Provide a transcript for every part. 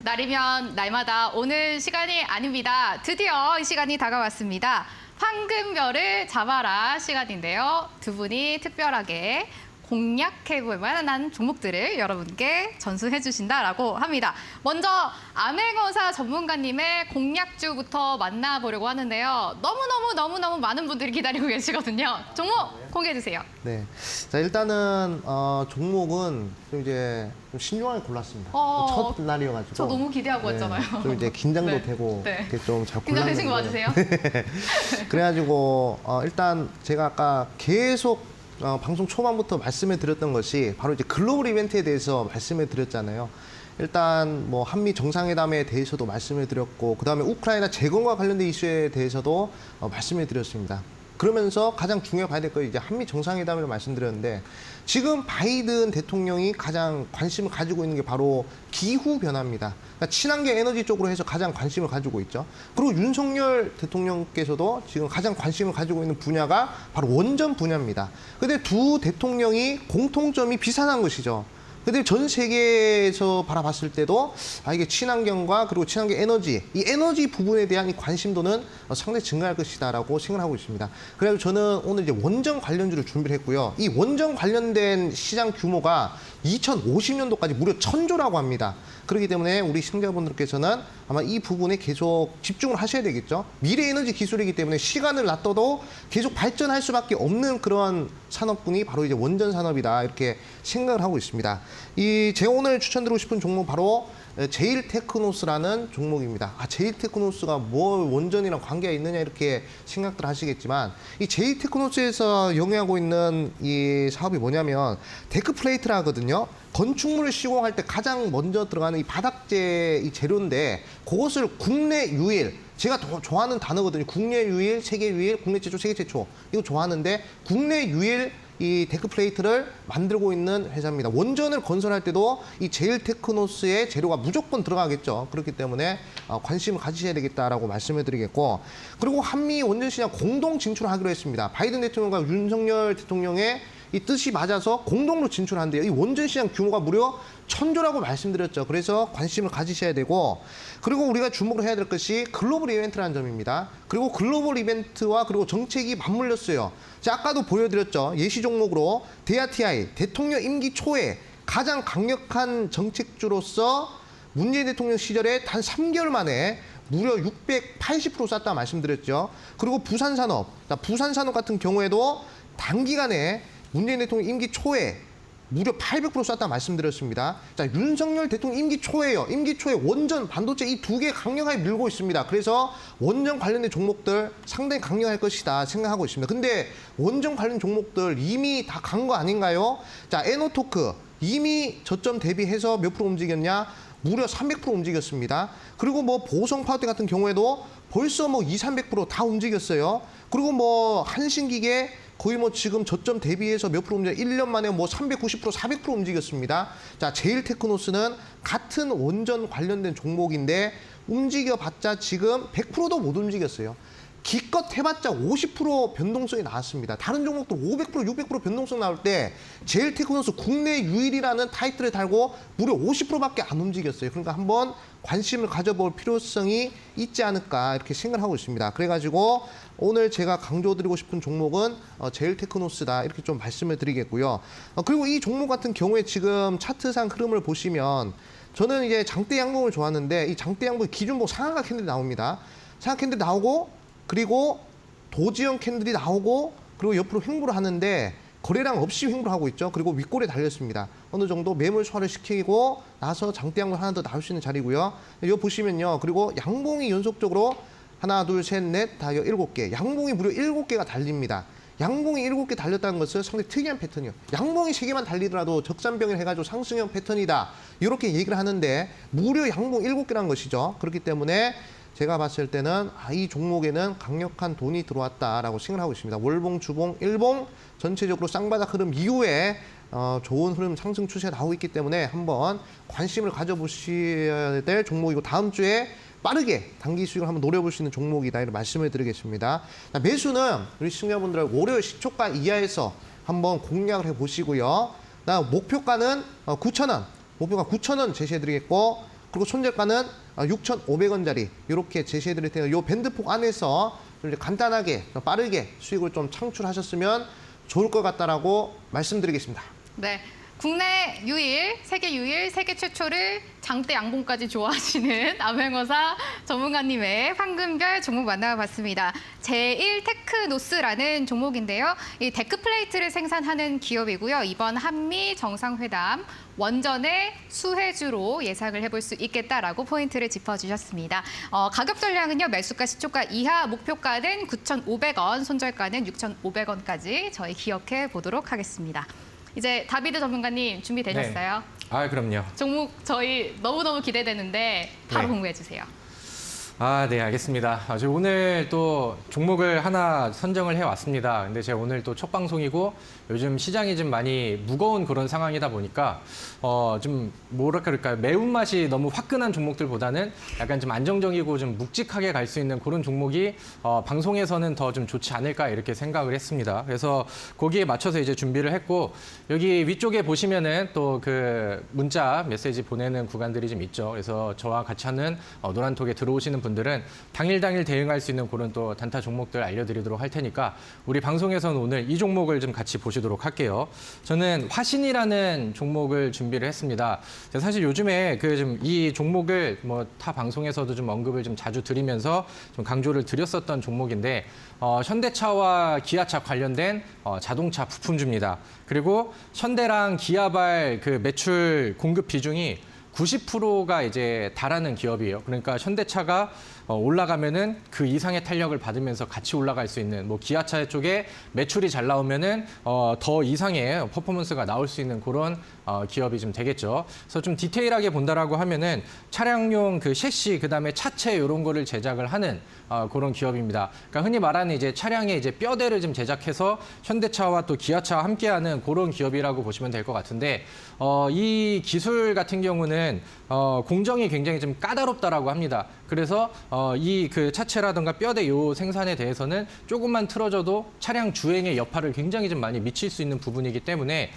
날이면 날마다 오는 시간이 아닙니다. 드디어 이 시간이 다가왔습니다. 황금별을 잡아라 시간인데요. 두 분이 특별하게 공략해볼 만한 종목들을 여러분께 전수해 주신다라고 합니다. 먼저 암행어사 전문가님의 공략주부터 만나보려고 하는데요. 너무너무 많은 분들이 기다리고 계시거든요. 종목 공개해 주세요. 네. 자, 일단은 종목은 좀 이제 좀 신중하게 골랐습니다. 첫 날이어가지고. 저 너무 기대하고 왔잖아요. 좀 이제 긴장도 네. 되고 네. 이렇게 좀 잘 골랐는데. 긴장되신 거 맞으세요? 그래가지고 일단 제가 아까 계속 방송 초반부터 말씀해 드렸던 것이 바로 이제 글로벌 이벤트에 대해서 말씀해 드렸잖아요. 일단 뭐 한미 정상회담에 대해서도 말씀해 드렸고, 그 다음에 우크라이나 재건과 관련된 이슈에 대해서도 말씀해 드렸습니다. 그러면서 가장 중요해 봐야 될 거 이제 한미 정상회담을 말씀드렸는데, 지금 바이든 대통령이 가장 관심을 가지고 있는 게 바로 기후 변화입니다. 그러니까 친환경 에너지 쪽으로 해서 가장 관심을 가지고 있죠. 그리고 윤석열 대통령께서도 지금 가장 관심을 가지고 있는 분야가 바로 원전 분야입니다. 근데 두 대통령이 공통점이 비슷한 것이죠. 근데 전 세계에서 바라봤을 때도 이게 친환경과 그리고 친환경 에너지, 이 에너지 부분에 대한 이 관심도는 상당히 증가할 것이다라고 생각하고 있습니다. 그래서 저는 오늘 이제 원전 관련주를 준비를 했고요. 이 원전 관련된 시장 규모가 2050년도까지 무려 1000조라고 합니다. 그렇기 때문에 우리 시청자분들께서는 아마 이 부분에 계속 집중을 하셔야 되겠죠. 미래 에너지 기술이기 때문에 시간을 놔둬도 계속 발전할 수밖에 없는 그런 산업군이 바로 이제 원전 산업이다, 이렇게 생각을 하고 있습니다. 제가 오늘 추천드리고 싶은 종목 바로 제일테크노스라는 종목입니다. 제일테크노스가 뭐 원전이랑 관계가 있느냐 이렇게 생각들 하시겠지만, 이 제일테크노스에서 영위하고 있는 이 사업이 뭐냐면 데크플레이트라 하거든요. 건축물을 시공할 때 가장 먼저 들어가는 이 바닥재 이 재료인데, 그것을 국내 유일, 제가 더 좋아하는 단어거든요. 국내 유일, 세계 유일, 국내 최초, 세계 최초. 이거 좋아하는데 국내 유일 이 데크플레이트를 만들고 있는 회사입니다. 원전을 건설할 때도 이 제일테크노스의 재료가 무조건 들어가겠죠. 그렇기 때문에 관심을 가지셔야 되겠다라고 말씀을 드리겠고, 그리고 한미 원전 시장 공동 진출하기로 했습니다. 바이든 대통령과 윤석열 대통령의 이 뜻이 맞아서 공동으로 진출한대요. 이 원전 시장 규모가 무려 1000조라고 말씀드렸죠. 그래서 관심을 가지셔야 되고, 그리고 우리가 주목을 해야 될 것이 글로벌 이벤트라는 점입니다. 그리고 글로벌 이벤트와 그리고 정책이 맞물렸어요. 자, 아까도 보여드렸죠. 예시 종목으로 DRTI, 대통령 임기 초에 가장 강력한 정책주로서 문재인 대통령 시절에 단 3개월 만에 무려 680% 쌌다 말씀드렸죠. 그리고 부산산업, 부산산업 같은 경우에도 단기간에 문재인 대통령 임기 초에 무려 800% 쌌다 말씀드렸습니다. 자, 윤석열 대통령 임기 초에요. 임기 초에 원전, 반도체 이 두 개 강력하게 밀고 있습니다. 그래서 원전 관련된 종목들 상당히 강력할 것이다 생각하고 있습니다. 근데 원전 관련 종목들 이미 다 간 거 아닌가요? 자, 에너토크 이미 저점 대비해서 몇 프로 움직였냐? 무려 300% 움직였습니다. 그리고 뭐 보성 파워텍 같은 경우에도 벌써 뭐 200~300% 움직였어요. 그리고 뭐 한신기계 거의 뭐 지금 저점 대비해서 몇 프로 움직여 1년 만에 뭐 390%, 400% 움직였습니다. 자, 제일테크노스는 같은 원전 관련된 종목인데 움직여봤자 지금 100%도 못 움직였어요. 기껏 해봤자 50% 변동성이 나왔습니다. 다른 종목도 500%, 600% 변동성 나올 때 제일테크노스 국내 유일이라는 타이틀을 달고 무려 50%밖에 안 움직였어요. 그러니까 한번 관심을 가져볼 필요성이 있지 않을까 이렇게 생각을 하고 있습니다. 그래가지고 오늘 제가 강조드리고 싶은 종목은 제일테크노스다 이렇게 좀 말씀을 드리겠고요. 그리고 이 종목 같은 경우에 지금 차트상 흐름을 보시면, 저는 이제 장대 양봉을 좋아하는데 이 장대 양봉 기준봉 상한가 캔들이 나옵니다. 상한가 캔들이 나오고, 그리고 도지형 캔들이 나오고, 그리고 옆으로 횡보를 하는데 거래량 없이 횡보를 하고 있죠. 그리고 윗골에 달렸습니다. 어느 정도 매물 소화를 시키고 나서 장대 양봉 하나 더 나올 수 있는 자리고요. 이거 보시면요. 그리고 양봉이 연속적으로 하나, 둘, 셋, 넷, 다 7개. 양봉이 무려 7개가 달립니다. 양봉이 7개 달렸다는 것은 상당히 특이한 패턴이에요. 양봉이 3개만 달리더라도 적산병을 해가지고 상승형 패턴이다, 이렇게 얘기를 하는데 무려 양봉 7개라는 것이죠. 그렇기 때문에 제가 봤을 때는 이 종목에는 강력한 돈이 들어왔다라고 생각하고 있습니다. 월봉, 주봉, 일봉 전체적으로 쌍바닥 흐름 이후에 좋은 흐름 상승 추세가 나오고 있기 때문에 한번 관심을 가져보셔야 될 종목이고, 다음 주에 빠르게 단기 수익을 한번 노려볼 수 있는 종목이다 이런 말씀을 드리겠습니다. 매수는 우리 시청자분들 월요일 시초가 이하에서 한번 공략을 해보시고요. 목표가는 9,000원, 목표가 9,000원 제시해드리겠고, 그리고 손절가는 6,500원짜리 이렇게 제시해 드릴 테니까 이 밴드폭 안에서 좀 이제 간단하게 빠르게 수익을 좀 창출하셨으면 좋을 것 같다라고 말씀드리겠습니다. 네. 국내 유일, 세계 최초를 장대 양봉까지 좋아하시는 암행어사 전문가님의 황금별 종목 만나봤습니다. 제1테크노스라는 종목인데요. 이 데크 플레이트를 생산하는 기업이고요. 이번 한미 정상회담 원전의 수혜주로 예상을 해볼 수 있겠다라고 포인트를 짚어주셨습니다. 가격 전략은요. 매수가 시초가 이하, 목표가는 9,500원, 손절가는 6,500원까지 저희 기억해 보도록 하겠습니다. 이제 다비드 전문가님 준비되셨어요? 네. 아, 그럼요. 종목 저희 너무너무 기대되는데 바로 네. 공부해 주세요. 아, 네, 알겠습니다. 제가 오늘 또 종목을 하나 선정을 해왔습니다. 근데 제가 오늘 또 첫 방송이고 요즘 시장이 좀 많이 무거운 그런 상황이다 보니까 좀 뭐랄까 그럴까요? 매운맛이 너무 화끈한 종목들보다는 약간 좀 안정적이고 좀 묵직하게 갈 수 있는 그런 종목이 방송에서는 더 좀 좋지 않을까 이렇게 생각을 했습니다. 그래서 거기에 맞춰서 이제 준비를 했고 여기 위쪽에 보시면은 또 그 문자 메시지 보내는 구간들이 좀 있죠. 그래서 저와 같이 하는 노란톡에 들어오시는 분들은 당일 대응할 수 있는 그런 또 단타 종목들 알려드리도록 할 테니까 우리 방송에서는 오늘 이 종목을 좀 같이 보시도록 할게요. 저는 화신이라는 종목을 준비를 했습니다. 사실 요즘에 그 좀 이 종목을 뭐 타 방송에서도 좀 언급을 좀 자주 드리면서 좀 강조를 드렸었던 종목인데 현대차와 기아차 관련된 자동차 부품주입니다. 그리고 현대랑 기아발 그 매출 공급 비중이 90%가 이제 달하는 기업이에요. 그러니까 현대차가 올라가면은 그 이상의 탄력을 받으면서 같이 올라갈 수 있는 뭐 기아차 쪽에 매출이 잘 나오면은 더 이상의 퍼포먼스가 나올 수 있는 그런 기업이 좀 되겠죠. 그래서 좀 디테일하게 본다라고 하면은 차량용 그 셰시 그다음에 차체 이런 거를 제작을 하는 그런 기업입니다. 그러니까 흔히 말하는 이제 차량의 이제 뼈대를 좀 제작해서 현대차와 또 기아차와 함께하는 그런 기업이라고 보시면 될 것 같은데 이 기술 같은 경우는 공정이 굉장히 좀 까다롭다라고 합니다. 그래서 이 그 차체라든가 뼈대 요 생산에 대해서는 조금만 틀어져도 차량 주행의 여파를 굉장히 좀 많이 미칠 수 있는 부분이기 때문에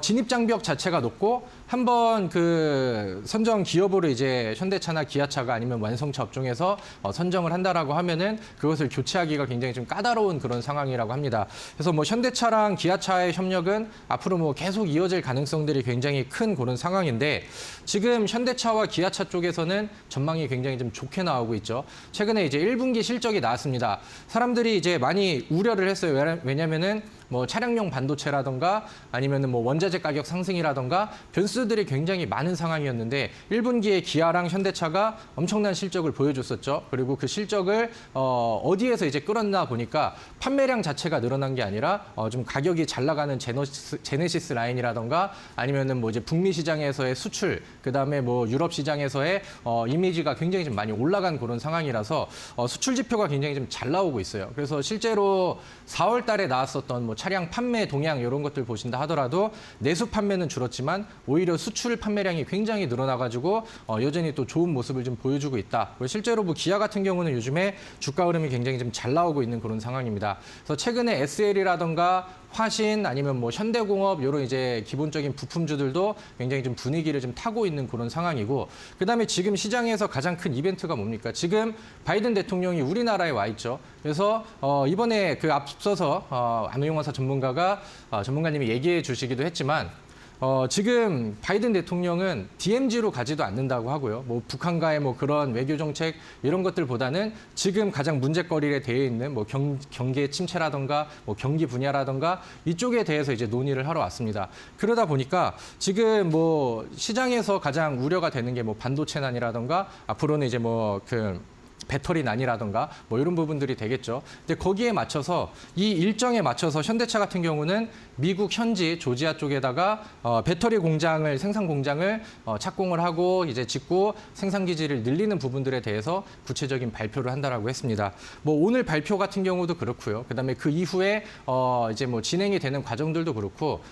진입 장벽 자체가 높고 한번 그 선정 기업으로 이제 현대차나 기아차가 아니면 완성차 업종에서 선정을 한다라고 하면은 그것을 교체하기가 굉장히 좀 까다로운 그런 상황이라고 합니다. 그래서 뭐 현대차랑 기아차의 협력은 앞으로 뭐 계속 이어질 가능성들이 굉장히 큰 그런 상황인데 지금 현대차와 기아차 쪽에서는 전망이 굉장히 좀 좋게 나오고 있죠. 최근에 이제 1분기 실적이 나왔습니다. 사람들이 이제 많이 우려를 했어요. 왜냐면은 뭐 차량용 반도체라던가 아니면은 뭐 원자재 가격 상승이라던가 변수들이 굉장히 많은 상황이었는데 1분기에 기아랑 현대차가 엄청난 실적을 보여줬었죠. 그리고 그 실적을 어디에서 이제 끌었나 보니까 판매량 자체가 늘어난 게 아니라 좀 가격이 잘 나가는 제네시스 라인이라던가 아니면은 뭐 이제 북미 시장에서의 수출 그다음에 뭐 유럽 시장에서의 이미지가 굉장히 좀 많이 올라간 그런 상황이라서 수출 지표가 굉장히 좀 잘 나오고 있어요. 그래서 실제로 4월 달에 나왔었던 뭐 차량 판매 동향 이런 것들 보신다 하더라도 내수 판매는 줄었지만 오히려 수출 판매량이 굉장히 늘어나가지고 여전히 또 좋은 모습을 좀 보여주고 있다. 그리고 실제로 뭐 기아 같은 경우는 요즘에 주가 흐름이 굉장히 좀 잘 나오고 있는 그런 상황입니다. 그래서 최근에 SL이라던가 화신 아니면 뭐 현대공업 이런 이제 기본적인 부품주들도 굉장히 좀 분위기를 좀 타고 있는 그런 상황이고 그다음에 지금 시장에서 가장 큰 이벤트가 뭡니까? 지금 바이든 대통령이 우리나라에 와 있죠. 그래서 이번에 그 앞서서 암호용화사 전문가님이 얘기해 주시기도 했지만 지금 바이든 대통령은 DMZ로 가지도 않는다고 하고요. 뭐 북한과의 뭐 그런 외교 정책 이런 것들보다는 지금 가장 문제거리에 대해 있는 뭐 경계 침체라던가 뭐 경기 분야라던가 이쪽에 대해서 이제 논의를 하러 왔습니다. 그러다 보니까 지금 뭐 시장에서 가장 우려가 되는 게 뭐 반도체난이라던가 앞으로는 이제 뭐 그 배터리난이라던가 뭐 이런 부분들이 되겠죠. 근데 거기에 맞춰서 이 일정에 맞춰서 현대차 같은 경우는 미국 현지 조지아 쪽에다가 배터리 공장을 생산 공장을 착공을 하고 이제 짓고 생산 기지를 늘리는 부분들에 대해서 구체적인 발표를 한다라고 했습니다. 뭐 오늘 발표 같은 경우도 그렇고요. 그다음에 그 이후에 이제 뭐 진행이 되는 과정들도 그렇고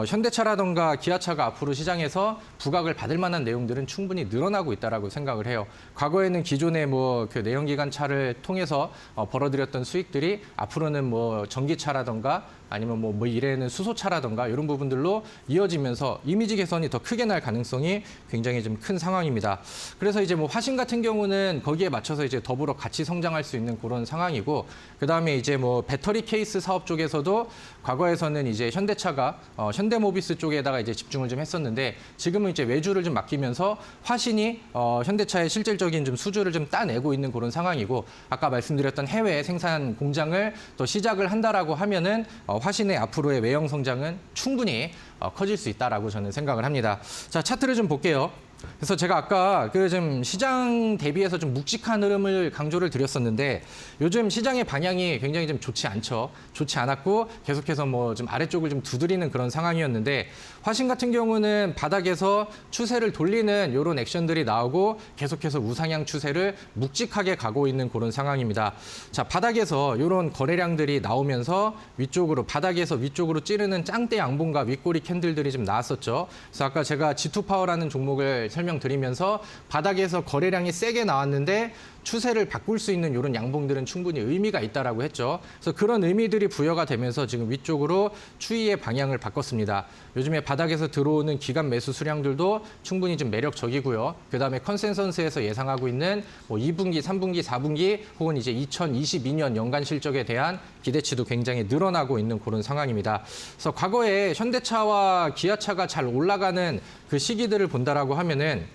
현대차라던가 기아차가 앞으로 시장에서 부각을 받을 만한 내용들은 충분히 늘어나고 있다라고 생각을 해요. 과거에는 기존의 뭐 그 내연기관차를 통해서 벌어들였던 수익들이 앞으로는 뭐 전기차라던가 아니면 뭐 미래에는 수소차라던가 이런 부분들로 이어지면서 이미지 개선이 더 크게 날 가능성이 굉장히 좀 큰 상황입니다. 그래서 이제 뭐 화신 같은 경우는 거기에 맞춰서 이제 더불어 같이 성장할 수 있는 그런 상황이고, 그다음에 이제 뭐 배터리 케이스 사업 쪽에서도 과거에서는 이제 현대차가 현대모비스 쪽에다가 이제 집중을 좀 했었는데, 지금은 이제 외주를 좀 맡기면서 화신이 현대차의 실질적인 좀 수주를 좀 따내고 있는 그런 상황이고, 아까 말씀드렸던 해외 생산 공장을 또 시작을 한다라고 하면은 화신의 앞으로의 외형 성장은 충분히 커질 수 있다라고 저는 생각을 합니다. 자, 차트를 좀 볼게요. 그래서 제가 아까 그 좀 시장 대비해서 좀 묵직한 흐름을 강조를 드렸었는데, 요즘 시장의 방향이 굉장히 좀 좋지 않죠. 좋지 않았고 계속해서 뭐 좀 아래쪽을 좀 두드리는 그런 상황이었는데, 화신 같은 경우는 바닥에서 추세를 돌리는 이런 액션들이 나오고 계속해서 우상향 추세를 묵직하게 가고 있는 그런 상황입니다. 자, 바닥에서 이런 거래량들이 나오면서 위쪽으로, 바닥에서 위쪽으로 찌르는 짱대 양봉과 윗꼬리 캔들들이 좀 나왔었죠. 그래서 아까 제가 G2파워라는 종목을 설명드리면서 바닥에서 거래량이 세게 나왔는데 추세를 바꿀 수 있는 이런 양봉들은 충분히 의미가 있다라고 했죠. 그래서 그런 의미들이 부여가 되면서 지금 위쪽으로 추이의 방향을 바꿨습니다. 요즘에 바닥에서 들어오는 기간 매수 수량들도 충분히 좀 매력적이고요. 그다음에 컨센서스에서 예상하고 있는 뭐 2분기, 3분기, 4분기 혹은 이제 2022년 연간 실적에 대한 기대치도 굉장히 늘어나고 있는 그런 상황입니다. 그래서 과거에 현대차와 기아차가 잘 올라가는 그 시기들을 본다라고 하면은,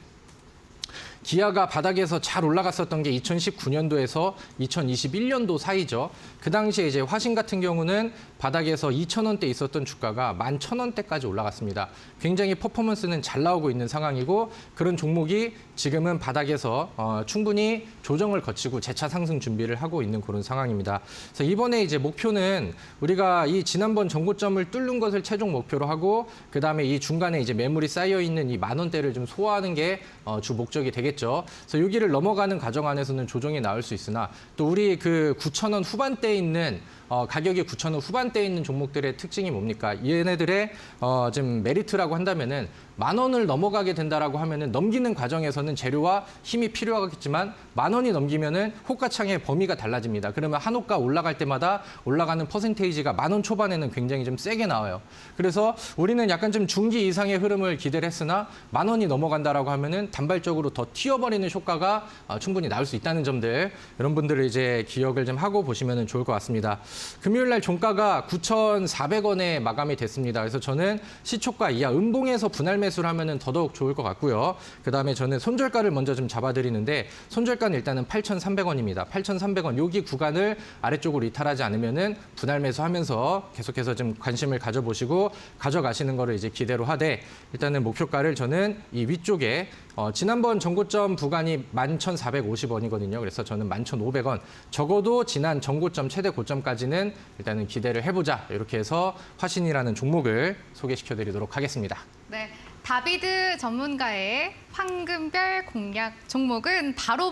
기아가 바닥에서 잘 올라갔었던 게 2019년도에서 2021년도 사이죠. 그 당시에 이제 화신 같은 경우는 바닥에서 2,000원대 있었던 주가가 11,000원대까지 올라갔습니다. 굉장히 퍼포먼스는 잘 나오고 있는 상황이고, 그런 종목이 지금은 바닥에서 충분히 조정을 거치고 재차 상승 준비를 하고 있는 그런 상황입니다. 그래서 이번에 이제 목표는 우리가 이 지난번 전고점을 뚫는 것을 최종 목표로 하고, 그다음에 이 중간에 이제 매물이 쌓여 있는 이 10,000원대를 좀 소화하는 게 주 목적이 되겠죠. 그래서 여기를 넘어가는 과정 안에서는 조정이 나올 수 있으나, 또 우리 그 9,000원 후반대에 있는 가격이 9,000원 후반대에 있는 종목들의 특징이 뭡니까? 얘네들의 좀 메리트라고 한다면은, 10,000원을 넘어가게 된다라고 하면은 넘기는 과정에서는 재료와 힘이 필요하겠지만, 10,000원이 넘기면은 호가창의 범위가 달라집니다. 그러면 한 호가 올라갈 때마다 올라가는 퍼센테이지가 10,000원 초반에는 굉장히 좀 세게 나와요. 그래서 우리는 약간 좀 중기 이상의 흐름을 기대를 했으나, 10,000원이 넘어간다라고 하면은 단발적으로 더 튀어버리는 효과가 충분히 나올 수 있다는 점들, 이런 분들을 이제 기억을 좀 하고 보시면 좋을 것 같습니다. 금요일 날 종가가 9,400원에 마감이 됐습니다. 그래서 저는 시초가 이하 음봉에서 분할 매수를 하면은 더더욱 좋을 것 같고요. 그다음에 저는 손절가를 먼저 좀 잡아드리는데, 손절가는 일단은 8,300원입니다. 8,300원 여기 구간을 아래쪽으로 이탈하지 않으면은 분할 매수하면서 계속해서 좀 관심을 가져보시고 가져가시는 거를 이제 기대로 하되, 일단은 목표가를 저는 이 위쪽에 지난번 전고점 구간이 11,450원이거든요. 그래서 저는 11,500원, 적어도 지난 전고점 최대 고점까지는 일단은 기대를 해보자, 이렇게 해서 화신이라는 종목을 소개시켜드리도록 하겠습니다. 네, 다비드 전문가의 황금별 공략 종목은 바로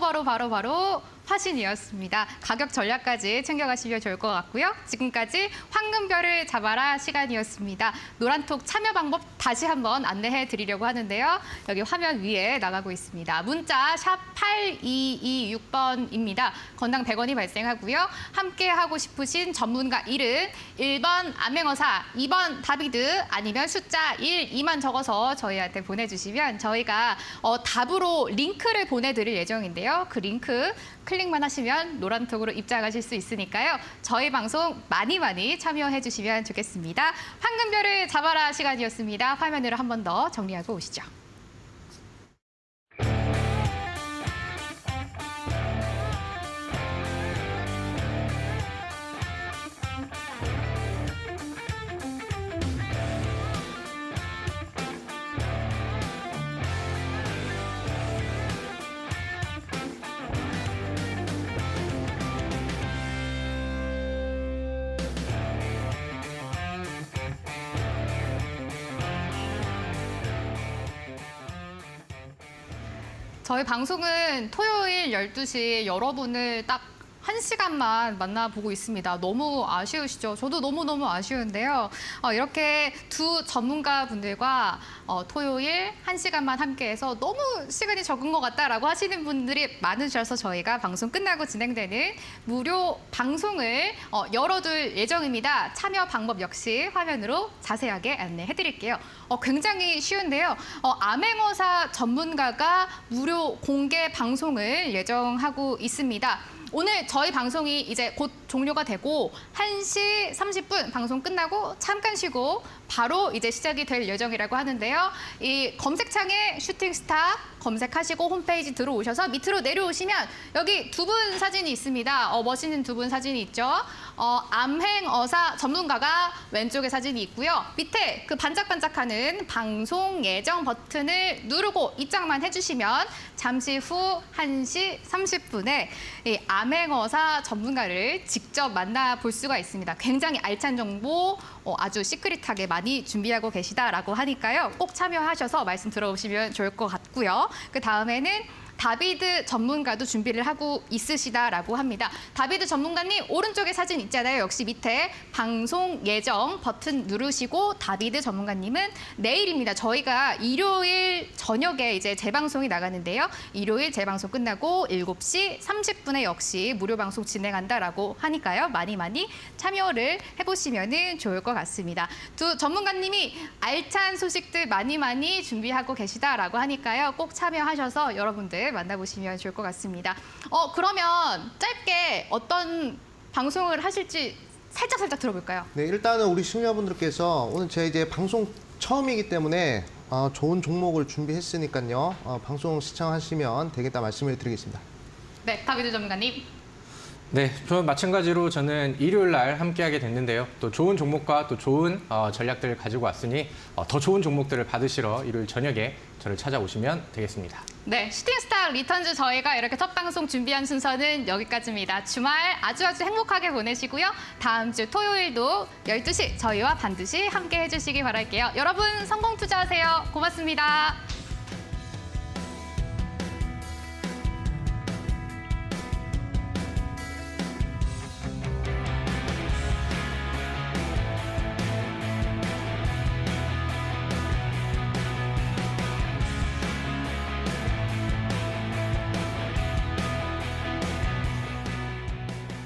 화신이었습니다. 가격 전략까지 챙겨가시면 좋을 것 같고요. 지금까지 황금별을 잡아라 시간이었습니다. 노란톡 참여 방법 다시 한번 안내해 드리려고 하는데요. 여기 화면 위에 나가고 있습니다. 문자 샵 8226번입니다. 건당 100원이 발생하고요. 함께 하고 싶으신 전문가 이름 1번 암행어사, 2번 다비드, 아니면 숫자 1, 2만 적어서 저희한테 보내주시면 저희가 답으로 링크를 보내드릴 예정인데요. 그 링크 클릭만 하시면 노란톡으로 입장하실 수 있으니까요. 저희 방송 많이 참여해 주시면 좋겠습니다. 황금별을 잡아라 시간이었습니다. 화면으로 한 번 더 정리하고 오시죠. 저희 방송은 토요일 12시에 여러분을 딱 1시간만 만나보고 있습니다. 너무 아쉬우시죠? 저도 너무너무 아쉬운데요. 이렇게 두 전문가분들과 토요일 1시간만 함께해서 너무 시간이 적은 것 같다라고 하시는 분들이 많으셔서 저희가 방송 끝나고 진행되는 무료 방송을 열어둘 예정입니다. 참여 방법 역시 화면으로 자세하게 안내해드릴게요. 굉장히 쉬운데요. 암행어사 전문가가 무료 공개 방송을 예정하고 있습니다. 오늘 저희 방송이 이제 곧 종료가 되고 1시 30분 방송 끝나고 잠깐 쉬고 바로 이제 시작이 될 예정이라고 하는데요. 이 검색창에 슈팅스타 검색하시고 홈페이지 들어오셔서 밑으로 내려오시면 여기 두 분 사진이 있습니다. 멋있는 두 분 사진이 있죠. 암행어사 전문가가 왼쪽에 사진이 있고요. 밑에 그 반짝반짝하는 방송 예정 버튼을 누르고 입장만 해주시면 잠시 후 1시 30분에 이 암행어사 전문가를 직접 만나볼 수가 있습니다. 굉장히 알찬 정보 아주 시크릿하게 많이 준비하고 계시다라고 하니까요. 꼭 참여하셔서 말씀 들어오시면 좋을 것 같고요. 그 다음에는 다비드 전문가도 준비를 하고 있으시다라고 합니다. 다비드 전문가님 오른쪽에 사진 있잖아요. 역시 밑에 방송 예정 버튼 누르시고 다비드 전문가님은 내일입니다. 저희가 일요일 저녁에 이제 재방송이 나가는데요. 일요일 재방송 끝나고 7시 30분에 역시 무료 방송 진행한다라고 하니까요. 많이 참여를 해보시면 좋을 것 같습니다. 두 전문가님이 알찬 소식들 많이 준비하고 계시다라고 하니까요. 꼭 참여하셔서 여러분들 만나보시면 좋을 것 같습니다. 그러면 짧게 어떤 방송을 하실지 살짝 들어볼까요? 네, 일단은 우리 시청자분들께서 오늘 제 이제 방송 처음이기 때문에 좋은 종목을 준비했으니까요. 방송 시청하시면 되겠다 말씀을 드리겠습니다. 네, 다비드 전문가님. 네, 저는 마찬가지로 저는 일요일 날 함께하게 됐는데요. 또 좋은 종목과 또 좋은 전략들을 가지고 왔으니 더 좋은 종목들을 받으시러 일요일 저녁에 저를 찾아오시면 되겠습니다. 네, 슈팅스타 리턴즈 저희가 이렇게 첫 방송 준비한 순서는 여기까지입니다. 주말 아주 행복하게 보내시고요. 다음 주 토요일도 12시 저희와 반드시 함께 해주시기 바랄게요. 여러분 성공 투자하세요. 고맙습니다.